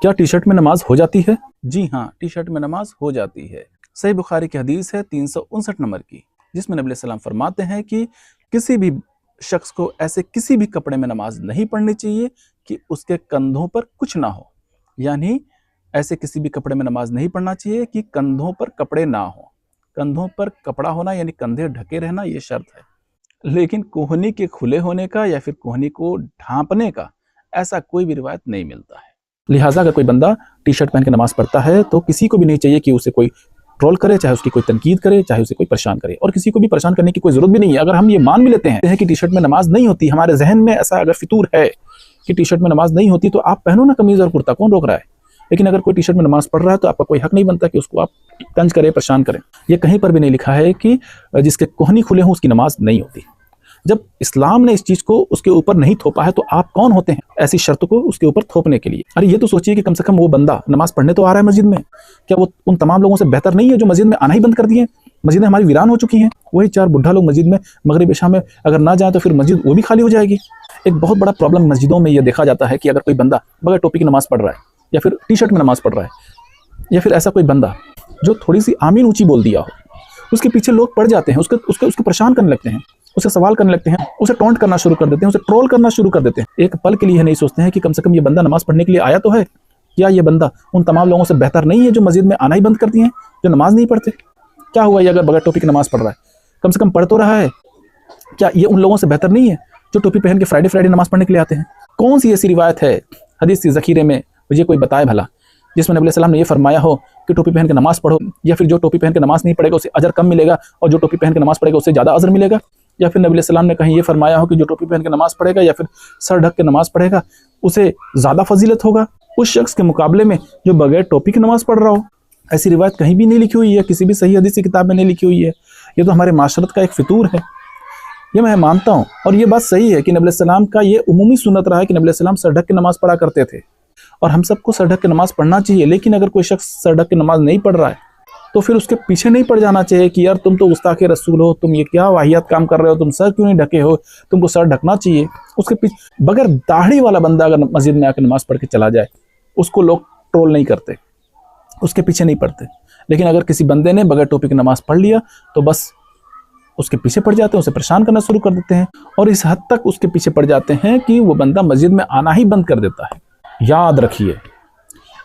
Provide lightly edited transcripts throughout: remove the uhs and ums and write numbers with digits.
क्या T shirt में नमाज हो जाती है? जी हाँ, टी शर्ट में नमाज हो जाती है। सही बुखारी की हदीस है 359 नंबर की, जिसमें नबी सल्लल्लाहु अलैहि वसल्लम फरमाते हैं कि किसी भी शख्स को ऐसे किसी भी कपड़े में नमाज नहीं पढ़नी चाहिए कि उसके कंधों पर कुछ ना हो। यानी ऐसे किसी भी कपड़े में नमाज नहीं पढ़ना चाहिए कि कंधों पर कपड़े ना हो। कंधों पर कपड़ा होना यानी कंधे ढके रहना ये शर्त है। लेकिन कोहनी के खुले होने का या फिर कोहनी को ढांपने का ऐसा कोई भी रिवायत नहीं मिलता है। लिहाजा अगर कोई बंदा टी शर्ट पहन के नमाज पढ़ता है तो किसी को भी नहीं चाहिए कि उसे कोई ट्रोल करे, चाहे उसकी कोई तनकीद करे, चाहे उसे कोई परेशान करे, और किसी को भी परेशान करने की कोई जरूरत भी नहीं है। अगर हम ये मान भी लेते हैं कि टी शर्ट में नमाज नहीं होती, हमारे जहन में ऐसा अगर फितूर है कि टी शर्ट में नमाज नहीं होती, तो आप पहनो ना कमीज और कुर्ता, कौन रोक रहा है? लेकिन अगर कोई टी शर्ट में नमाज पढ़ रहा है तो आपका कोई हक नहीं बनता कि उसको आप तंज करें, परेशान करें। ये कहीं पर भी नहीं लिखा है कि जिसके कोहनी खुले हों उसकी नमाज नहीं होती। जब इस्लाम ने इस चीज को उसके ऊपर नहीं थोपा है तो आप कौन होते हैं ऐसी शर्त को उसके ऊपर थोपने के लिए? अरे ये तो सोचिए कि कम से कम वो बंदा नमाज पढ़ने तो आ रहा है मस्जिद में, क्या वो उन तमाम लोगों से बेहतर नहीं है जो मस्जिद में आना ही बंद कर दिए? मस्जिदें हमारी वीरान हो चुकी हैं। वही 4 बुढ़ा लोग मस्जिद में मगरिब इशा में अगर ना जाए तो फिर मस्जिद वो भी खाली हो जाएगी। एक बहुत बड़ा प्रॉब्लम मस्जिदों में यह देखा जाता है कि अगर कोई बंदा बगैर टोपी की नमाज पढ़ रहा है या फिर टी शर्ट में नमाज पढ़ रहा है या फिर ऐसा कोई बंदा जो थोड़ी सी आमीन ऊंची बोल दिया हो, उसके पीछे लोग पड़ जाते हैं, उसको परेशान करने लगते हैं, उसे सवाल करने लगते हैं, उसे टॉन्ट करना शुरू कर देते हैं, उसे ट्रोल करना शुरू कर देते हैं। एक पल के लिए नहीं सोचते हैं कि कम से कम ये बंदा नमाज पढ़ने के लिए आया तो है, या ये बंदा उन तमाम लोगों से बेहतर नहीं है जो मस्जिद में आना ही बंद कर दिए हैं, जो नमाज नहीं पढ़ते। क्या हुआ ये अगर बगैर टोपी की नमाज पढ़ रहा है, कम से कम पढ़ तो रहा है। क्या ये उन लोगों से बेहतर नहीं है जो टोपी पहन के फ्राइडे नमाज पढ़ने के लिए आते हैं? कौन सी ऐसी रिवायत है हदीस की ज़खीरे में, मुझे कोई बताए भला, जिसमें नबी सल्लल्लाहु अलैहि वसल्लम ने ये फरमाया हो कि टोपी पहन के नमाज पढ़ो, या फिर जो टोपी पहन के नमाज नहीं पढ़ेगा उसे अजर कम मिलेगा और जो टोपी पहन के नमाज पढ़ेगा उससे ज़्यादा अजर मिलेगा? या फिर नबी सल्लल्लाहु अलैहि वसल्लम ने कहीं ये फरमाया हो कि जो टोपी पहन के नमाज पढ़ेगा या फिर सर ढक के नमाज पढ़ेगा उसे ज़्यादा फजीलत होगा उस शख्स के मुकाबले में जो बगैर टोपी की नमाज पढ़ रहा हो? ऐसी रिवायत कहीं भी नहीं लिखी हुई है, किसी भी सही हदीस की किताब में नहीं लिखी हुई है। ये तो हमारे माशरत का एक फितूर है, ये मैं मानता हूँ। और ये बात सही है कि नबी सल्लल्लाहु अलैहि वसल्लम का ये उमूमी सुन्नत रहा है कि नबी सल्लल्लाहु अलैहि वसल्लम सर ढक के नमाज पढ़ा करते थे और हम सबको सर ढक के नमाज पढ़ना चाहिए। लेकिन अगर कोई शख्स सर ढक के नमाज नहीं पढ़ रहा है तो फिर उसके पीछे नहीं पड़ जाना चाहिए कि यार तुम तो गुस्ताखे रसूल हो, तुम ये क्या वाहियात काम कर रहे हो, तुम सर क्यों नहीं ढके हो, तुमको सर ढकना चाहिए। उसके पीछे बगैर दाढ़ी वाला बंदा अगर मस्जिद में आकर नमाज पढ़ के चला जाए, उसको लोग ट्रोल नहीं करते, उसके पीछे नहीं पड़ते। लेकिन अगर किसी बंदे ने बगैर टोपी की नमाज पढ़ लिया तो बस उसके पीछे पड़ जाते हैं, उसे परेशान करना शुरू कर देते हैं, और इस हद तक उसके पीछे पड़ जाते हैं कि वो बंदा मस्जिद में आना ही बंद कर देता है। याद रखिए,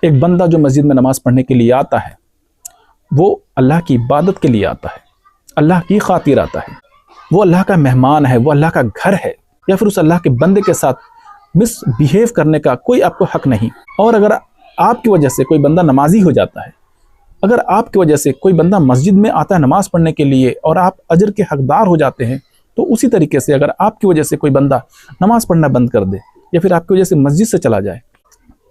एक बंदा जो मस्जिद में नमाज पढ़ने के लिए आता है वो अल्लाह की इबादत के लिए आता है, अल्लाह की खातिर आता है, वो अल्लाह का मेहमान है, वो अल्लाह का घर है। या फिर उस अल्लाह के बंदे के साथ मिसबिहेव करने का कोई आपको हक नहीं। और अगर आपकी वजह से कोई बंदा नमाजी हो जाता है, अगर आपकी वजह से कोई बंदा मस्जिद में आता है नमाज पढ़ने के लिए और आप अजर के हकदार हो जाते हैं, तो उसी तरीके से अगर आपकी वजह से कोई बंदा नमाज पढ़ना बंद कर दे या फिर आपकी वजह से मस्जिद से चला जाए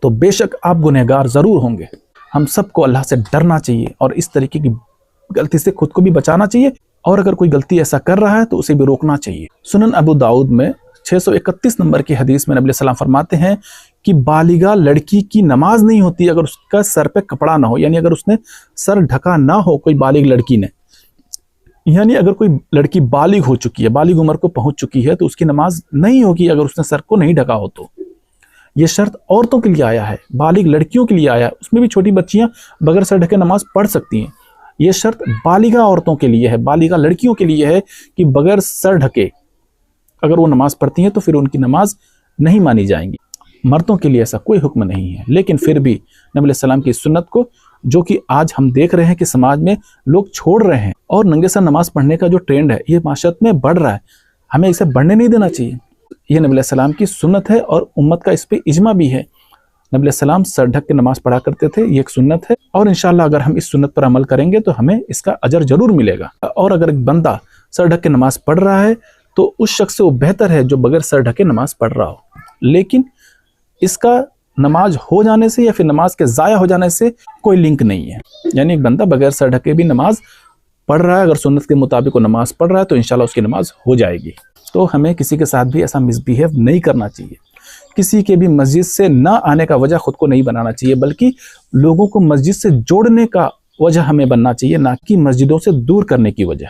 तो बेशक आप गुनहगार ज़रूर होंगे। हम सबको अल्लाह से डरना चाहिए और इस तरीके की गलती से खुद को भी बचाना चाहिए, और अगर कोई गलती ऐसा कर रहा है तो उसे भी रोकना चाहिए। सुनन अबू दाऊद में 631 नंबर की हदीस में नबी सल्लल्लाहु अलैहि वसल्लम फरमाते हैं कि बालिगा लड़की की नमाज नहीं होती अगर उसका सर पे कपड़ा ना हो, यानी अगर उसने सर ढका ना हो कोई बालिग लड़की ने, यानी अगर कोई लड़की बालिग हो चुकी है, बालिग उम्र को पहुंच चुकी है, तो उसकी नमाज नहीं होगी अगर उसने सर को नहीं ढका हो। तो ये शर्त औरतों के लिए आया है, बालिग लड़कियों के लिए आया है, उसमें भी छोटी बच्चियां बगैर सर ढके नमाज पढ़ सकती हैं। ये शर्त बालिगा औरतों के लिए है, बालिगा लड़कियों के लिए है कि बगैर सर ढके अगर वो नमाज पढ़ती हैं तो फिर उनकी नमाज नहीं मानी जाएंगी। मर्दों के लिए ऐसा कोई हुक्म नहीं है। लेकिन फिर भी नबी सल्लल्लाहु अलैहि वसल्लम की सुन्नत को, जो कि आज हम देख रहे हैं कि समाज में लोग छोड़ रहे हैं और नंगे सर नमाज पढ़ने का जो ट्रेंड है ये माशरत में बढ़ रहा है, हमें इसे बढ़ने नहीं देना चाहिए। ये नबी सल्लल्लाहु अलैहि वसल्लम की सुन्नत है और उम्मत का इस पे इजमा भी है। नबी सल्लल्लाहु अलैहि वसल्लम सर ढक के नमाज पढ़ा करते थे, ये एक सुन्नत है, और इंशाअल्लाह अगर हम इस सुन्नत पर अमल करेंगे तो हमें इसका अजर जरूर मिलेगा। और अगर एक बंदा सर ढक के नमाज पढ़ रहा है तो उस शख्स से वो बेहतर है जो बगैर सर ढके नमाज पढ़ रहा हो। लेकिन इसका नमाज हो जाने से या फिर नमाज के ज़ाया हो जाने से कोई लिंक नहीं है। यानी एक बंदा बगैर सर ढके भी नमाज पढ़ रहा है, अगर सुन्नत के मुताबिक वो नमाज पढ़ रहा है तो इंशाल्लाह उसकी नमाज हो जाएगी। तो हमें किसी के साथ भी ऐसा मिसबिहेव नहीं करना चाहिए, किसी के भी मस्जिद से ना आने का वजह खुद को नहीं बनाना चाहिए, बल्कि लोगों को मस्जिद से जोड़ने का वजह हमें बनना चाहिए, ना कि मस्जिदों से दूर करने की वजह।